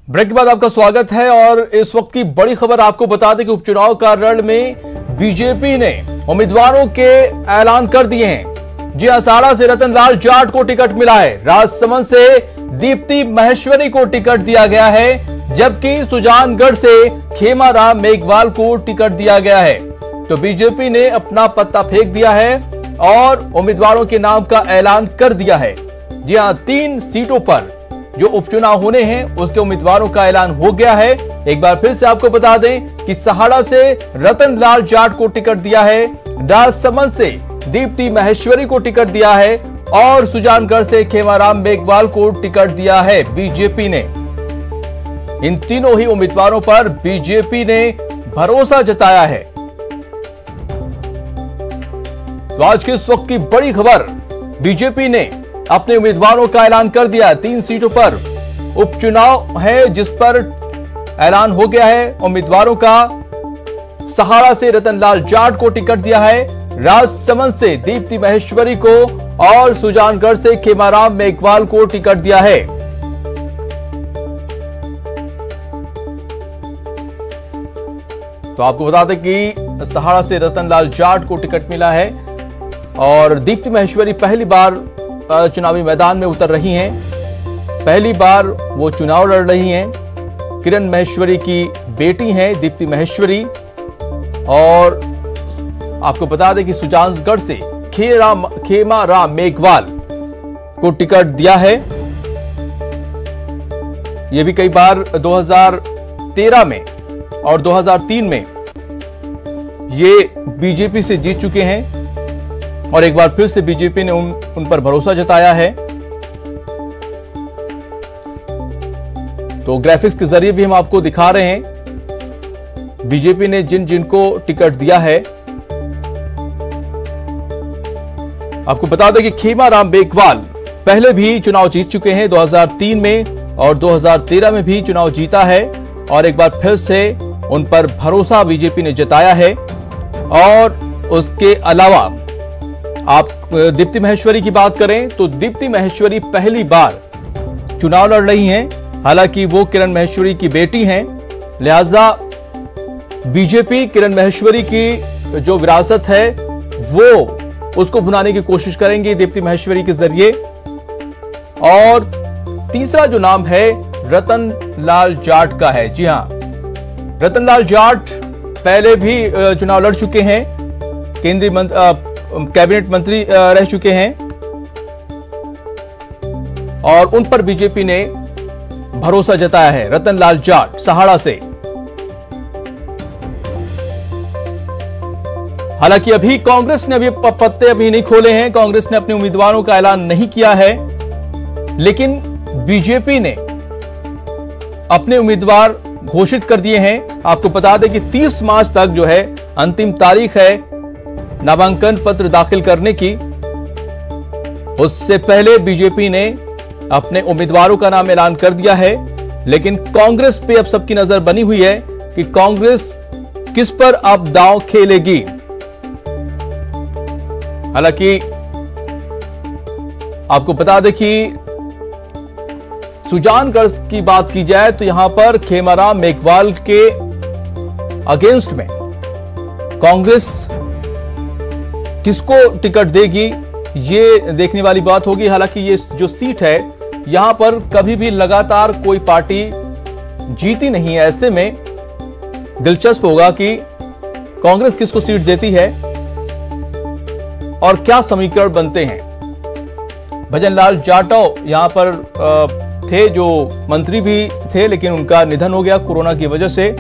Break के बाद आपका स्वागत है और इस वक्त की बड़ी खबर आपको बता दें कि उपचुनाव का रण में बीजेपी ने उम्मीदवारों के ऐलान कर दिए हैं। जी हां, साड़ा से रतन लाल जाट को टिकट मिला है। राजसमंद से दीप्ति महेश्वरी को टिकट दिया गया है, जबकि सुजानगढ़ से खेमाराम मेघवाल को टिकट दिया गया है। तो बीजेपी ने अपना पत्ता फेंक दिया है और उम्मीदवारों के नाम का ऐलान कर दिया है। जी हां, 3 सीटों पर जो उपचुनाव होने हैं उसके उम्मीदवारों का ऐलान हो गया है। एक बार फिर से आपको बता दें कि सहाड़ा से रतन लाल जाट को टिकट दिया है, राजसमंद से दीप्ति महेश्वरी को टिकट दिया है और सुजानगढ़ से खेमाराम मेघवाल को टिकट दिया है बीजेपी ने। इन तीनों ही उम्मीदवारों पर बीजेपी ने भरोसा जताया है। तो आज के इस वक्त की बड़ी खबर, बीजेपी ने अपने उम्मीदवारों का ऐलान कर दिया। 3 सीटों पर उपचुनाव है जिस पर ऐलान हो गया है उम्मीदवारों का। सहाड़ा से रतन लाल जाट को टिकट दिया है, राजसमंद से दीप्ति महेश्वरी को और सुजानगढ़ से खेमाराम मेघवाल को टिकट दिया है। तो आपको बता दें कि सहाड़ा से रतन लाल जाट को टिकट मिला है और दीप्ति महेश्वरी पहली बार चुनावी मैदान में उतर रही हैं। पहली बार वो चुनाव लड़ रही हैं। किरण महेश्वरी की बेटी हैं दीप्ति महेश्वरी। और आपको बता दें कि सुजानगढ़ से खेमाराम मेघवाल को टिकट दिया है। ये भी कई बार 2013 में और 2003 में ये बीजेपी से जीत चुके हैं और एक बार फिर से बीजेपी ने उन पर भरोसा जताया है। तो ग्राफिक्स के जरिए भी हम आपको दिखा रहे हैं बीजेपी ने जिनको टिकट दिया है। आपको बता दें कि खेमाराम मेघवाल पहले भी चुनाव जीत चुके हैं, 2003 में और 2013 में भी चुनाव जीता है और एक बार फिर से उन पर भरोसा बीजेपी ने जताया है। और उसके अलावा आप दीप्ति महेश्वरी की बात करें तो दीप्ति महेश्वरी पहली बार चुनाव लड़ रही हैं। हालांकि वो किरण महेश्वरी की बेटी हैं, लिहाजा बीजेपी किरण महेश्वरी की जो विरासत है वो उसको भुनाने की कोशिश करेंगे दीप्ति महेश्वरी के जरिए। और तीसरा जो नाम है रतन लाल जाट का है। जी हां, रतन लाल जाट पहले भी चुनाव लड़ चुके हैं, केंद्रीय कैबिनेट मंत्री रह चुके हैं और उन पर बीजेपी ने भरोसा जताया है। रतन लाल जाट सहाड़ा से। हालांकि अभी कांग्रेस ने पत्ते नहीं खोले हैं, कांग्रेस ने अपने उम्मीदवारों का ऐलान नहीं किया है, लेकिन बीजेपी ने अपने उम्मीदवार घोषित कर दिए हैं। आपको बता दें कि 30 मार्च तक जो है अंतिम तारीख है नामांकन पत्र दाखिल करने की। उससे पहले बीजेपी ने अपने उम्मीदवारों का नाम ऐलान कर दिया है, लेकिन कांग्रेस पे अब सबकी नजर बनी हुई है कि कांग्रेस किस पर अब दांव खेलेगी। हालांकि आपको बता दें कि सुजानगढ़ की बात की जाए तो यहां पर खेमाराम मेघवाल के अगेंस्ट में कांग्रेस किसको टिकट देगी ये देखने वाली बात होगी। हालांकि ये जो सीट है यहां पर कभी भी लगातार कोई पार्टी जीती नहीं है, ऐसे में दिलचस्प होगा कि कांग्रेस किसको सीट देती है और क्या समीकरण बनते हैं। भजन लाल जाटव यहां पर थे, जो मंत्री भी थे, लेकिन उनका निधन हो गया कोरोना की वजह से।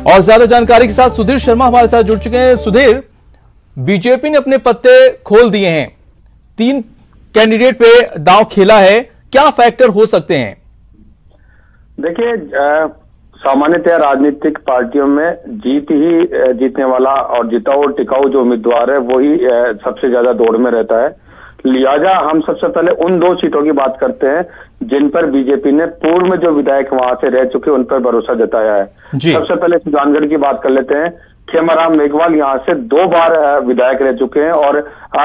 और ज्यादा जानकारी के साथ सुधीर शर्मा हमारे साथ जुड़ चुके हैं। सुधीर, बीजेपी ने अपने पत्ते खोल दिए हैं, 3 कैंडिडेट पे दांव खेला है, क्या फैक्टर हो सकते हैं? देखिए, सामान्यतः राजनीतिक पार्टियों में जीतने वाला और जिताऊ और टिकाऊ जो उम्मीदवार है वही सबसे ज्यादा दौड़ में रहता है। लिहाजा हम सबसे पहले उन 2 सीटों की बात करते हैं जिन पर बीजेपी ने पूर्व में जो विधायक वहां से रह चुके उन पर भरोसा जताया है। सबसे पहले सुजानगढ़ की बात कर लेते हैं। खेमाराम मेघवाल यहाँ से 2 बार विधायक रह चुके हैं और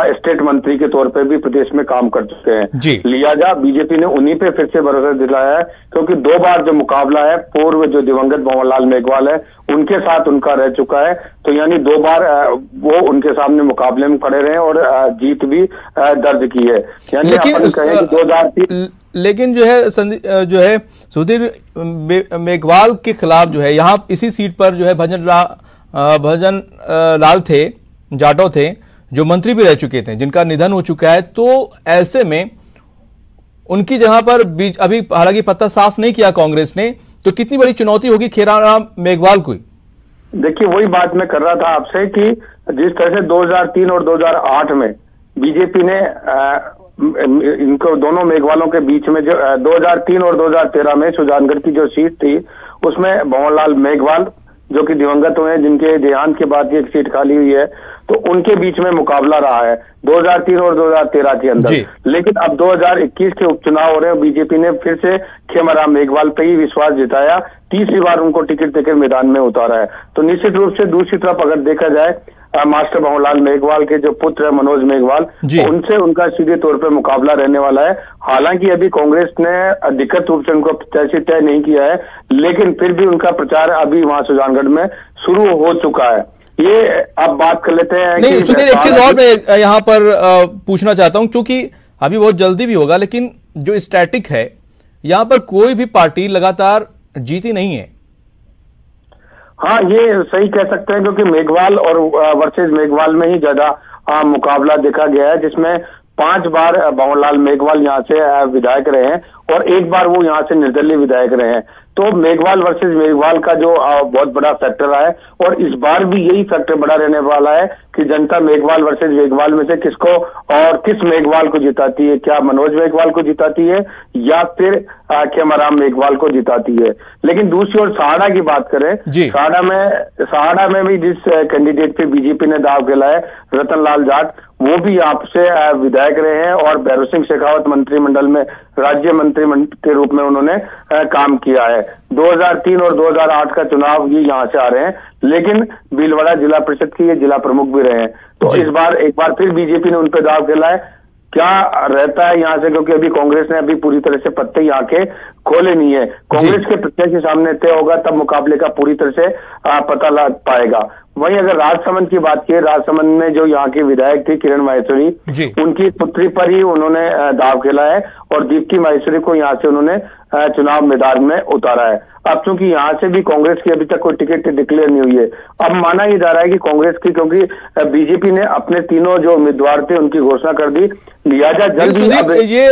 स्टेट मंत्री के तौर पे भी प्रदेश में काम कर चुके हैं। लिहाजा बीजेपी ने उन्हीं पे फिर से भरोसा दिलाया है, क्योंकि 2 बार जो मुकाबला है पूर्व जो दिवंगत भंवरलाल मेघवाल है उनके साथ उनका रह चुका है। तो यानी 2 बार वो उनके सामने मुकाबले में खड़े रहे और जीत भी दर्ज की है। यानी अपन कहें कि 2003। लेकिन जो है सुधीर मेघवाल के खिलाफ जो है यहाँ इसी सीट पर जो है भजन लाल थे, जाटव थे, जो मंत्री भी रह चुके थे, जिनका निधन हो चुका है। तो ऐसे में उनकी जहां पर अभी हालांकि पत्ता साफ नहीं किया कांग्रेस ने, तो कितनी बड़ी चुनौती होगी खेमाराम मेघवाल को? देखिए, वही बात मैं कर रहा था आपसे कि जिस तरह से 2003 और 2008 में बीजेपी ने इनको दोनों मेघवालों के बीच में जो 2003 और 2013 में सुजानगढ़ की जो सीट थी उसमें भंवरलाल मेघवाल जो कि दिवंगत हुए हैं, जिनके देहांत के बाद एक सीट खाली हुई है, तो उनके बीच में मुकाबला रहा है 2003 और 2013 के अंदर। लेकिन अब 2021 के उपचुनाव हो रहे हैं, बीजेपी ने फिर से खेमाराम मेघवाल पे ही विश्वास जिताया, तीसरी बार उनको टिकट देकर मैदान में उतारा है। तो निश्चित रूप से दूसरी तरफ अगर देखा जाए मास्टर भंवरलाल मेघवाल के जो पुत्र है मनोज मेघवाल, उनसे उनका सीधे तौर पर मुकाबला रहने वाला है। हालांकि अभी कांग्रेस ने अधिकृत रूप से उनको प्रत्याशी तय नहीं किया है, लेकिन फिर भी उनका प्रचार अभी वहां सुजानगढ़ में शुरू हो चुका है। ये अब बात कर लेते हैं। नहीं सुधीर, एक चीज और मैं यहाँ पर पूछना चाहता हूं, क्योंकि अभी बहुत जल्दी भी होगा, लेकिन जो स्टैटिक है यहाँ पर कोई भी पार्टी लगातार जीती नहीं है। हाँ, ये सही कह सकते हैं, क्योंकि मेघवाल और वर्सेस मेघवाल में ही ज्यादा मुकाबला देखा गया है, जिसमें 5 बार भंवरलाल मेघवाल यहाँ से विधायक रहे हैं और 1 बार वो यहाँ से निर्दलीय विधायक रहे हैं। तो मेघवाल वर्सेस मेघवाल का जो बहुत बड़ा फैक्टर रहा है और इस बार भी यही फैक्टर बड़ा रहने वाला है कि जनता मेघवाल वर्सेस मेघवाल में से किसको और किस मेघवाल को जिताती है। क्या मनोज मेघवाल को जिताती है या फिर खेमाराम मेघवाल को जिताती है। लेकिन दूसरी ओर सहाड़ा की बात करें, सहाड़ा में भी जिस कैंडिडेट पे बीजेपी ने दाव खेला है, रतन लाल जाट, वो भी यहाँ से विधायक रहे हैं और भैरव सिंह शेखावत मंत्रिमंडल में राज्य मंत्री के रूप में उन्होंने काम किया है। 2003 और 2008 का चुनाव ये यहाँ से आ रहे हैं, लेकिन भीलवाड़ा जिला परिषद के ये जिला प्रमुख भी रहे हैं। तो इस बार एक बार फिर बीजेपी ने उन पर दाव खेला है। क्या रहता है यहाँ से, क्योंकि अभी कांग्रेस ने अभी पूरी तरह से पत्ते यहाँ के खोले नहीं है। कांग्रेस के प्रत्याशी सामने तय होगा तब मुकाबले का पूरी तरह से पता लग पाएगा। वहीं अगर राजसमंद की बात की, राजसमंद में जो यहाँ की विधायक थी किरण माहेश्वरी, उनकी पुत्री पर ही उन्होंने दाव खेला है और दीप्ति माहेश्वरी को यहाँ से उन्होंने चुनाव मैदान में उतारा है। अब चूंकि यहाँ से भी कांग्रेस की अभी तक कोई टिकट डिक्लेयर नहीं हुई है, अब माना ही जा रहा है कि कांग्रेस की, क्योंकि बीजेपी ने अपने तीनों जो उम्मीदवार थे उनकी घोषणा कर दी, लिहाजा जल्दी ये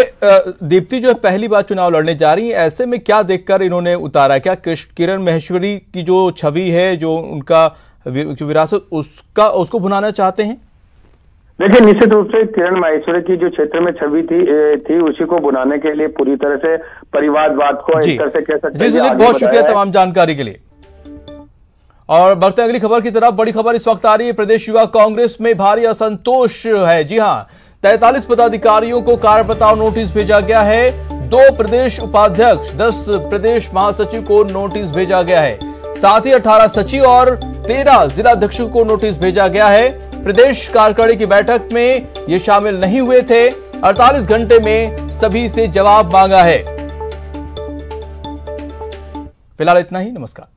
दीप्ति जो पहली बार चुनाव लड़ने जा रही है, ऐसे में क्या देखकर इन्होंने उतारा? क्या किरण माहेश्वरी की जो छवि है, जो उनका विरासत, उसको भुनाना चाहते हैं? देखिए, निश्चित रूप से किरण माहेश्वरी की जो क्षेत्र में छवि थी उसी को बुलाने के लिए पूरी तरह से परिवारवाद को एक तरह से कह सकते हैं। बहुत शुक्रिया तमाम जानकारी के लिए। और बढ़ते अगली खबर की तरफ। बड़ी खबर इस वक्त आ रही है, प्रदेश युवा कांग्रेस में भारी असंतोष है। जी हां, 43 पदाधिकारियों को कारण बताओ नोटिस भेजा गया है। 2 प्रदेश उपाध्यक्ष, 10 प्रदेश महासचिव को नोटिस भेजा गया है। साथ ही 18 सचिव और 13 जिलाध्यक्षों को नोटिस भेजा गया है। प्रदेश कार्यकारिणी की बैठक में ये शामिल नहीं हुए थे। 48 घंटे में सभी से जवाब मांगा है। फिलहाल इतना ही, नमस्कार।